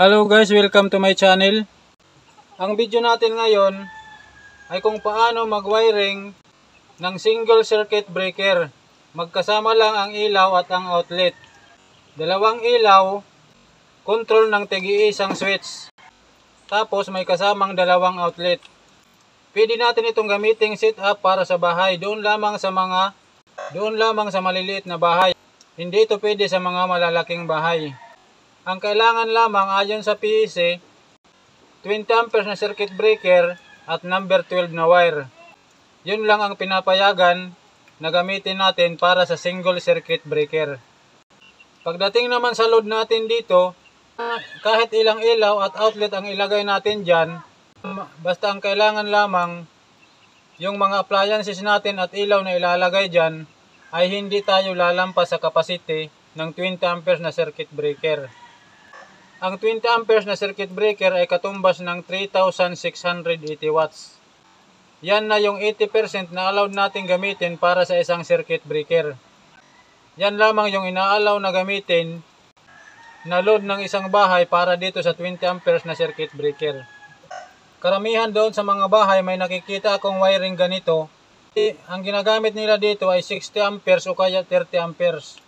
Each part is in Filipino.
Hello guys, welcome to my channel. Ang video natin ngayon ay kung paano mag-wiring ng single circuit breaker. Magkasama lang ang ilaw at ang outlet. Dalawang ilaw, control ng tig-iisang switch. Tapos may kasamang dalawang outlet. Pwede natin itong gamiting setup para sa bahay. Doon lamang sa maliliit na bahay. Hindi ito pwede sa mga malalaking bahay. Ang kailangan lamang ayon sa PEC, 20 amperes na circuit breaker at number 12 na wire. Yun lang ang pinapayagan na gamitin natin para sa single circuit breaker. Pagdating naman sa load natin dito, kahit ilang ilaw at outlet ang ilagay natin dyan, basta ang kailangan lamang yung mga appliances natin at ilaw na ilalagay dyan ay hindi tayo lalampas sa capacity ng 20 amperes na circuit breaker. Ang 20 amperes na circuit breaker ay katumbas ng 3,680 watts. Yan na yung 80% na allowed natin gamitin para sa isang circuit breaker. Yan lamang yung ina-allow na gamitin na load ng isang bahay para dito sa 20 amperes na circuit breaker. Karamihan doon sa mga bahay may nakikita akong wiring ganito. Ang ginagamit nila dito ay 60 amperes o kaya 30 amperes.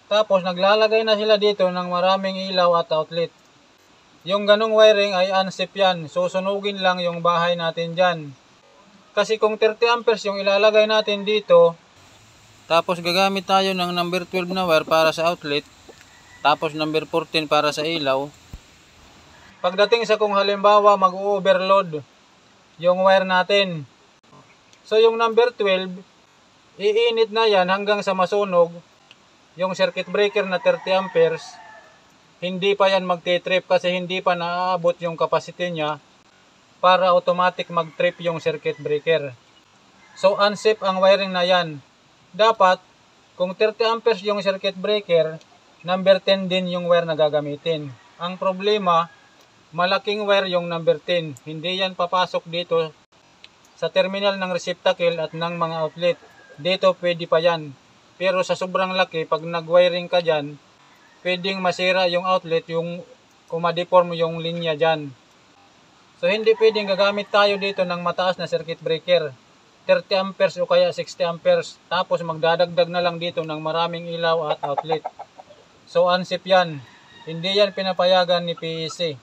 Tapos naglalagay na sila dito ng maraming ilaw at outlet. Yung ganong wiring ay unsafe yan. Susunugin lang yung bahay natin dyan. Kasi kung 30 amperes yung ilalagay natin dito, tapos gagamit tayo ng number 12 na wire para sa outlet, tapos number 14 para sa ilaw, pagdating sa kung halimbawa mag-overload yung wire natin, so yung number 12, iinit na yan hanggang sa masunog yung circuit breaker na 30 amperes, hindi pa yan magti-trip kasi hindi pa naaabot yung capacity niya para automatic mag-trip yung circuit breaker. So unsafe ang wiring na yan. Dapat, kung 30 amperes yung circuit breaker, number 10 din yung wire na gagamitin. Ang problema, malaking wire yung number 10. Hindi yan papasok dito sa terminal ng receptacle at ng mga outlet. Dito pwede pa yan. Pero sa sobrang laki, pag nag-wiring ka dyan, pwedeng masira yung outlet, yung kumadeform yung linya dyan. So hindi pwedeng gagamit tayo dito ng mataas na circuit breaker, 30 amperes o kaya 60 amperes, tapos magdadagdag na lang dito ng maraming ilaw at outlet. So unsafe yan. Hindi yan pinapayagan ni PEC.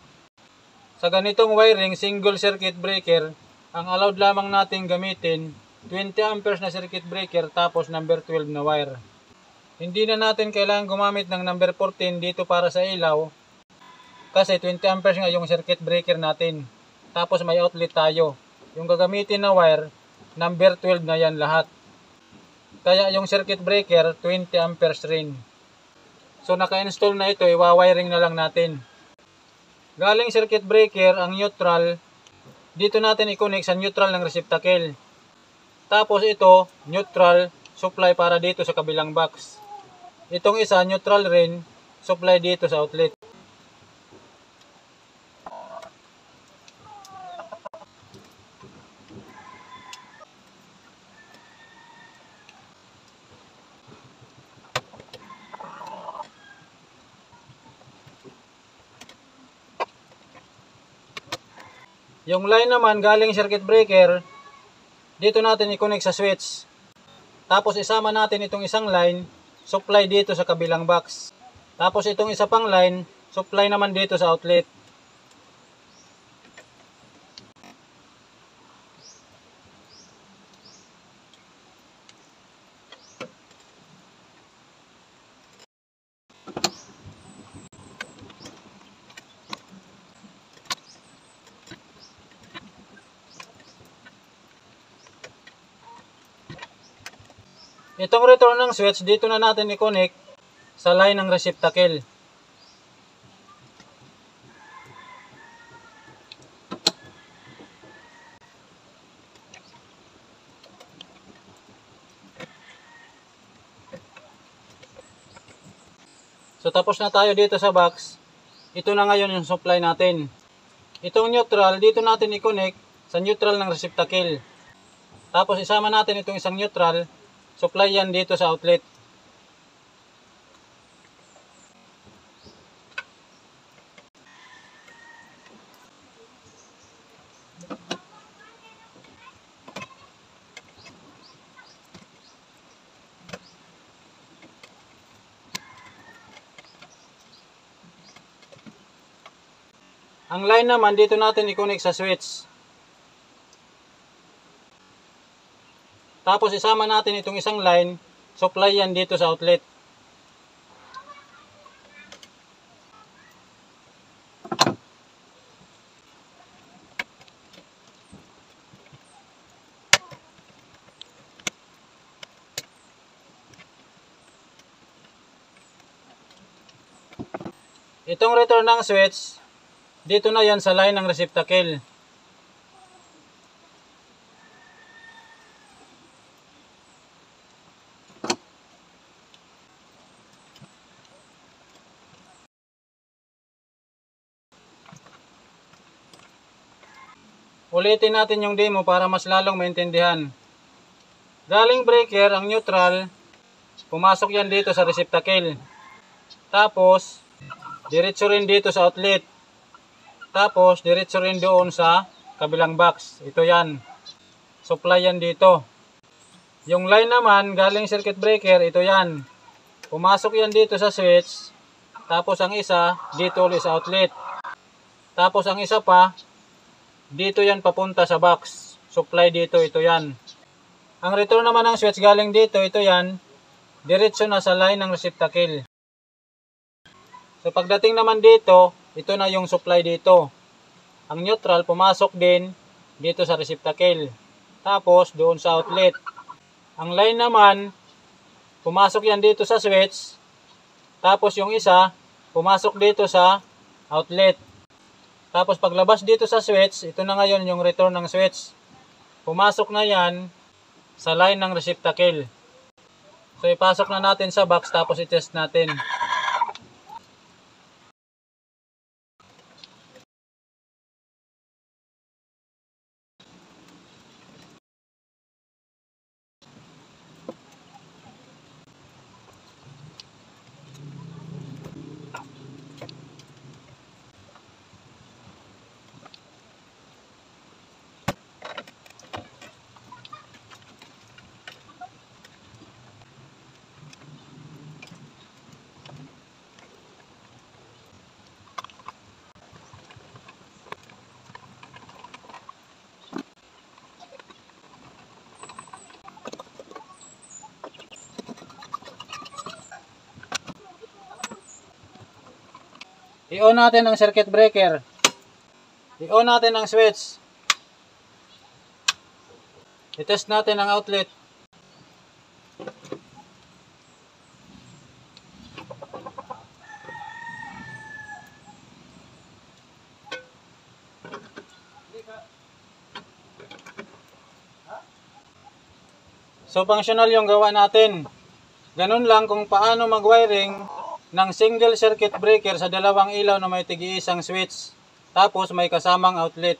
Sa ganitong wiring, single circuit breaker, ang allowed lamang natin gamitin 20 amperes na circuit breaker tapos number 12 na wire. Hindi na natin kailangan gumamit ng number 14 dito para sa ilaw kasi 20 amperes nga yung circuit breaker natin. Tapos may outlet tayo. Yung gagamitin na wire, number 12 na yan lahat. Kaya yung circuit breaker, 20 amperes rin. So naka-install na ito, iwa-wiring na lang natin. Galing circuit breaker, ang neutral, dito natin i-connect sa neutral ng receptacle. Tapos ito, neutral, supply para dito sa kabilang box. Itong isa, neutral rin, supply dito sa outlet. Yung line naman galing circuit breaker, dito natin i-connect sa switch. Tapos isama natin itong isang line, supply dito sa kabilang box. Tapos itong isa pang line, supply naman dito sa outlet. Itong return ng switch, dito na natin i-connect sa line ng receptacle. So tapos na tayo dito sa box. Ito na ngayon yung supply natin. Itong neutral, dito natin i-connect sa neutral ng receptacle. Tapos isama natin itong isang neutral, supply yan dito sa outlet. Ang line naman dito natin i-connect sa switch. Tapos isama natin itong isang line, supply yan dito sa outlet. Itong return ng switch, dito na yan sa line ng receptacle. Ulitin natin yung demo para mas lalong maintindihan. Galing breaker ang neutral, pumasok yan dito sa receptacle. Tapos, diretso rin dito sa outlet. Tapos, diretso rin doon sa kabilang box. Ito yan. Supply yan dito. Yung line naman, galing circuit breaker, ito yan. Pumasok yan dito sa switch. Tapos, ang isa, dito ulit sa outlet. Tapos, ang isa pa, dito yan papunta sa box. Supply dito, ito yan. Ang return naman ng switch galing dito, ito yan. Diretso na sa line ng receptacle. So pagdating naman dito, ito na yung supply dito. Ang neutral pumasok din dito sa receptacle. Tapos doon sa outlet. Ang line naman, pumasok yan dito sa switch. Tapos yung isa, pumasok dito sa outlet. Tapos paglabas dito sa switch, ito na ngayon yung return ng switch. Pumasok na yan sa line ng receptacle. So ipasok na natin sa box tapos i-test natin. I-on natin ang circuit breaker. I-on natin ang switch. I-test natin ang outlet. So, functional yung gawa natin. Ganun lang kung paano mag-wiring ng single circuit breaker sa dalawang ilaw na may tig-iisang switch. Tapos may kasamang outlet.